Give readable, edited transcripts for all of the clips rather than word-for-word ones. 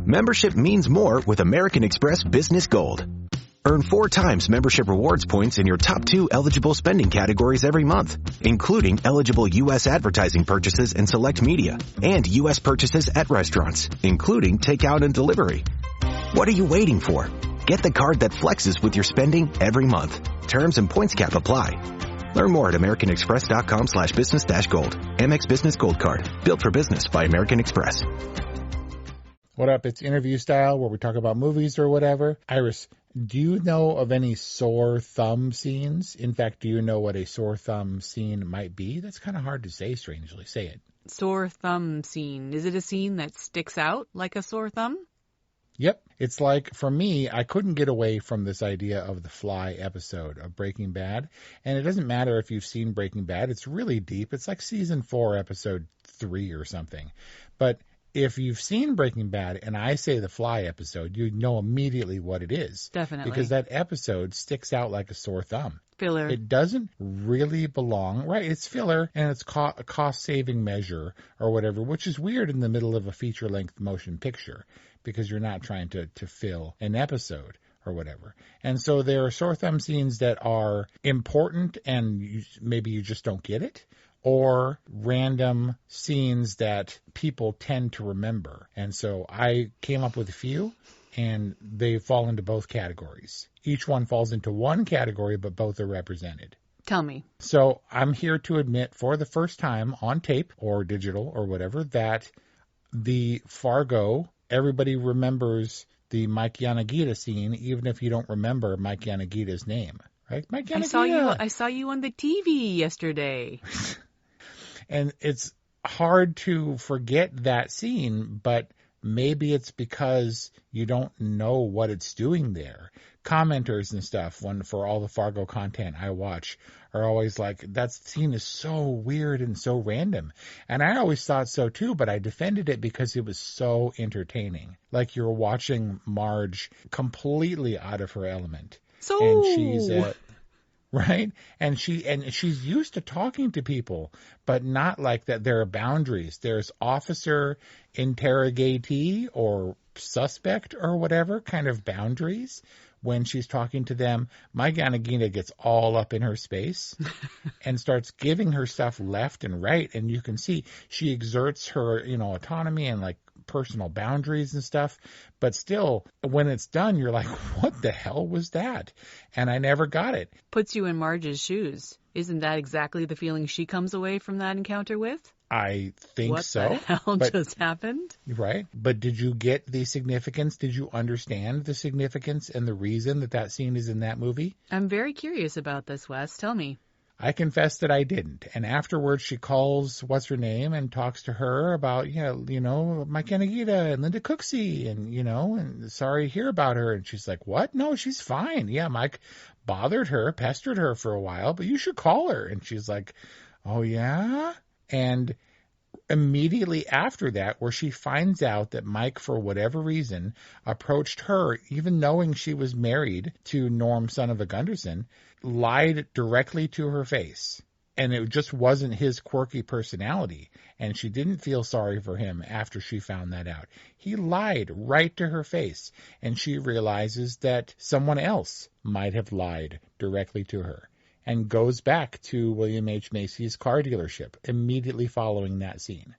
Membership means more with American Express Business Gold. Earn 4 times membership rewards points in your top 2 eligible spending categories every month, including eligible U.S. advertising purchases and select media, and U.S. purchases at restaurants, including takeout and delivery. What are you waiting for? Get the card that flexes with your spending every month. Terms and points cap apply. Learn more at americanexpress.com/business-gold. Amex Business Gold Card. Built for business by American Express. What up? It's interview style where we talk about movies or whatever. Iris, do you know of any sore thumb scenes? In fact, do you know what a sore thumb scene might be? That's kind of hard to say, strangely. Say it. Sore thumb scene. Is it a scene that sticks out like a sore thumb? Yep. It's like, for me, I couldn't get away from this idea of the Fly episode of Breaking Bad. And it doesn't matter if you've seen Breaking Bad. It's really deep. It's like season 4, episode 3 or something. But if you've seen Breaking Bad and I say the Fly episode, you know immediately what it is. Definitely. Because that episode sticks out like a sore thumb. Filler. It doesn't really belong. Right, it's filler and it's a cost-saving measure or whatever, which is weird in the middle of a feature-length motion picture because you're not trying to fill an episode or whatever. And so there are sore thumb scenes that are important and maybe you just don't get it, or random scenes that people tend to remember. And so I came up with a few, and they fall into both categories. Each one falls into one category, but both are represented. Tell me. So I'm here to admit for the first time on tape or digital or whatever that the Fargo, everybody remembers the Mike Yanagita scene, even if you don't remember Mike Yanagita's name. Right? Mike Yanagita. I saw you on the TV yesterday. And it's hard to forget that scene, but maybe it's because you don't know what it's doing there. Commenters and stuff, for all the Fargo content I watch, are always like, that scene is so weird and so random. And I always thought so too, but I defended it because it was so entertaining. Like you're watching Marge completely out of her element. And she's right? And she's used to talking to people, but not like that. There are boundaries. There's officer interrogatee or suspect or whatever kind of boundaries when she's talking to them. Mike Yanagita gets all up in her space and starts giving her stuff left and right. And you can see she exerts her, autonomy and like personal boundaries and stuff, but still when it's done you're like, what the hell was that? And I never got it. Puts you in Marge's shoes. Isn't that exactly the feeling she comes away from that encounter with? I think so. What the hell just happened? Right. But did you get the significance? Did you understand the significance and the reason that scene is in that movie? I'm very curious about this, Wes. Tell me. I confess that I didn't. And afterwards, she calls, what's her name, and talks to her about, Mike Yanagita and Linda Cooksey, and, and sorry to hear about her. And she's like, what? No, she's fine. Yeah, Mike bothered her, pestered her for a while, but you should call her. And she's like, oh, yeah? And immediately after that, where she finds out that Mike, for whatever reason, approached her, even knowing she was married to Norm, son of a Gunderson, lied directly to her face. And it just wasn't his quirky personality. And she didn't feel sorry for him after she found that out. He lied right to her face. And she realizes that someone else might have lied directly to her. And goes back to William H. Macy's car dealership immediately following that scene.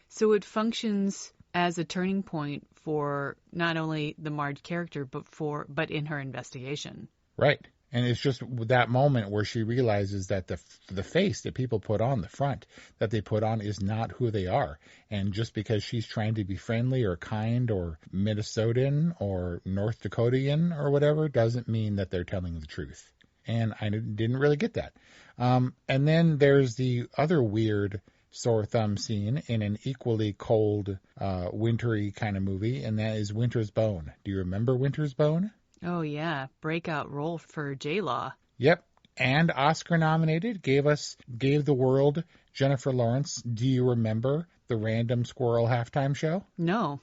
So it functions as a turning point for not only the Marge character, but in her investigation. Right. And it's just that moment where she realizes that the face that people put on, the front that they put on, is not who they are. And just because she's trying to be friendly or kind or Minnesotan or North Dakotian or whatever doesn't mean that they're telling the truth. And I didn't really get that. And then there's the other weird sore thumb scene in an equally cold, wintry kind of movie, and that is Winter's Bone. Do you remember Winter's Bone? Oh, yeah. Breakout role for J-Law. Yep. And Oscar nominated, gave the world Jennifer Lawrence. Do you remember the random Squirrel halftime show? No.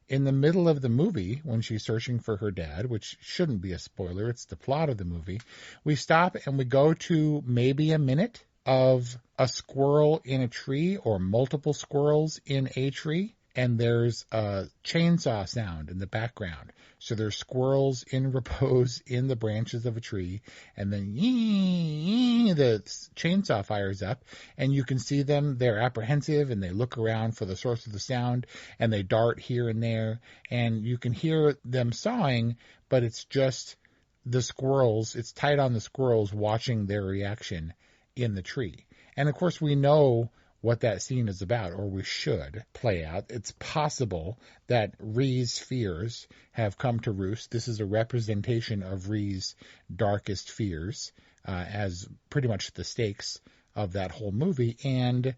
In the middle of the movie, when she's searching for her dad, which shouldn't be a spoiler, it's the plot of the movie, we stop and we go to maybe a minute of a squirrel in a tree or multiple squirrels in a tree, and there's a chainsaw sound in the background. So there's squirrels in repose in the branches of a tree, and then the chainsaw fires up, and you can see them. They're apprehensive, and they look around for the source of the sound, and they dart here and there, and you can hear them sawing, but it's just the squirrels. It's tight on the squirrels watching their reaction in the tree. And of course, we know what that scene is about, or we should play out. It's possible that Rhee's fears have come to roost. This is a representation of Rhee's darkest fears as pretty much the stakes of that whole movie. And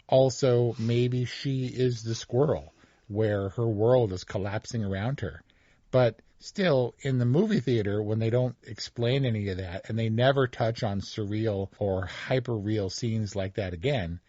also, maybe she is the squirrel where her world is collapsing around her. But still, in the movie theater, when they don't explain any of that, and they never touch on surreal or hyper-real scenes like that again,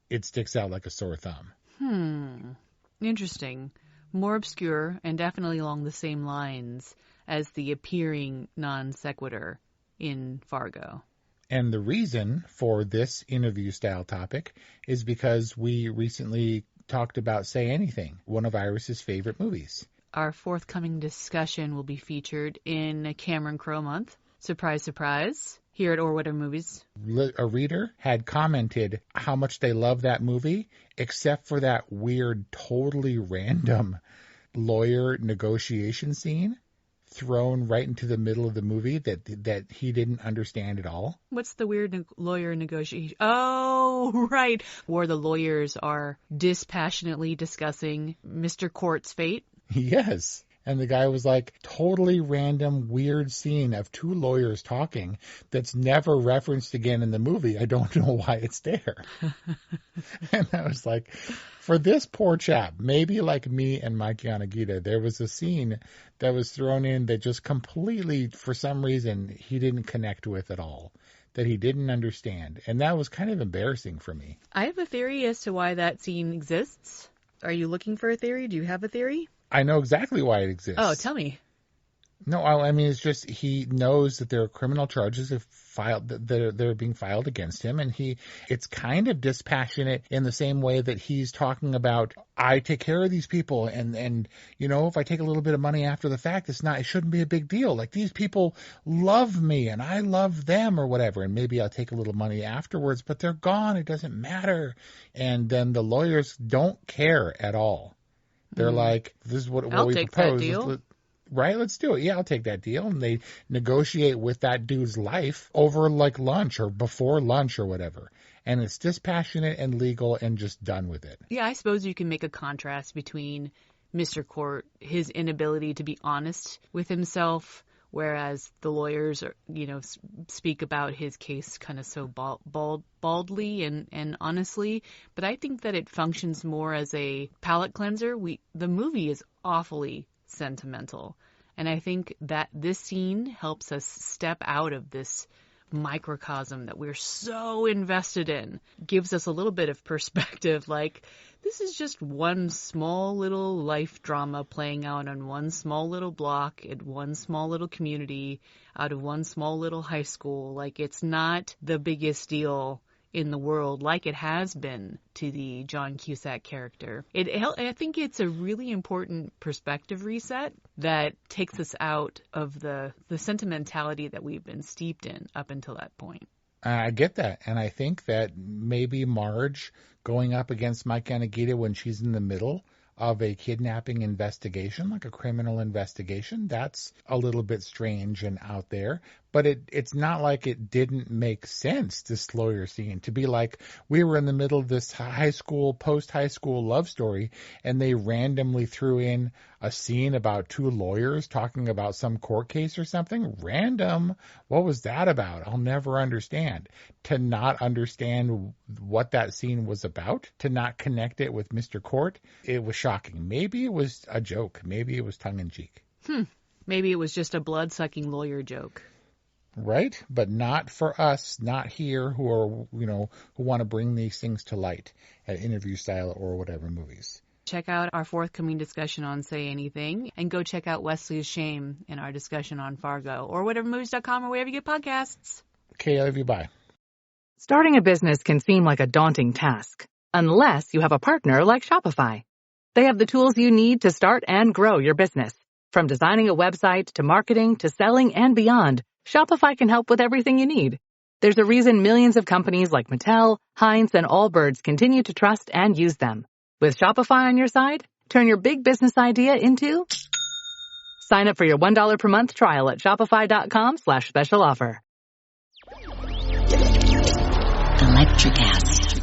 it sticks out like a sore thumb. Interesting. More obscure and definitely along the same lines as the appearing non sequitur in Fargo. And the reason for this interview-style topic is because we recently talked about Say Anything, one of Iris's favorite movies. Our forthcoming discussion will be featured in Cameron Crowe Month. Surprise, surprise. Here at Or Whatever Movies. A reader had commented how much they love that movie, except for that weird, totally random lawyer negotiation scene thrown right into the middle of the movie that he didn't understand at all. What's the weird lawyer negotiation? Oh, right. Where the lawyers are dispassionately discussing Mr. Court's fate. Yes. And the guy was like, totally random, weird scene of two lawyers talking that's never referenced again in the movie. I don't know why it's there. And I was like, for this poor chap, maybe like me and Mike Yanagita, there was a scene that was thrown in that just completely, for some reason, he didn't connect with at all, that he didn't understand. And that was kind of embarrassing for me. I have a theory as to why that scene exists. Are you looking for a theory? Do you have a theory? I know exactly why it exists. Oh, tell me. No, I mean, it's just he knows that there are criminal charges that are being filed against him, and it's kind of dispassionate in the same way that he's talking about, I take care of these people, and you know, if I take a little bit of money after the fact, it shouldn't be a big deal. Like, these people love me, and I love them, or whatever, and maybe I'll take a little money afterwards, but they're gone, it doesn't matter. And then the lawyers don't care at all. They're like, this is what we take propose. That deal. Right, let's do it. Yeah, I'll take that deal. And they negotiate with that dude's life over like lunch or before lunch or whatever. And it's dispassionate and legal and just done with it. Yeah, I suppose you can make a contrast between Mr. Court, his inability to be honest with himself, whereas the lawyers are, speak about his case kind of so baldly and honestly. But I think that it functions more as a palate cleanser. The movie is awfully sentimental, and I think that this scene helps us step out of this microcosm that we're so invested in, gives us a little bit of perspective, like this is just one small little life drama playing out on one small little block at one small little community out of one small little high school. Like, it's not the biggest deal in the world like it has been to the John Cusack character. I think it's a really important perspective reset that takes us out of the sentimentality that we've been steeped in up until that point. I get that. And I think that maybe Marge going up against Mike Yanagita when she's in the middle of a kidnapping investigation, like a criminal investigation, that's a little bit strange and out there. But it's not like it didn't make sense, this lawyer scene, to be like, we were in the middle of this post-high school love story, and they randomly threw in a scene about two lawyers talking about some court case or something. Random. What was that about? I'll never understand. To not understand what that scene was about, to not connect it with Mr. Court, it was shocking. Maybe it was a joke. Maybe it was tongue-in-cheek. Maybe it was just a blood-sucking lawyer joke. Right? But not for us, not here, who are, who want to bring these things to light at Interview Style or Whatever Movies. Check out our forthcoming discussion on Say Anything, and go check out Wesley's Shame in our discussion on Fargo, or whatevermovies.com, or wherever you get podcasts. Okay, I love you. Bye. Starting a business can seem like a daunting task, unless you have a partner like Shopify. They have the tools you need to start and grow your business. From designing a website to marketing to selling and beyond, Shopify can help with everything you need. There's a reason millions of companies like Mattel, Heinz, and Allbirds continue to trust and use them. With Shopify on your side, turn your big business idea into... Sign up for your $1 per month trial at shopify.com/special offer. Electric acid.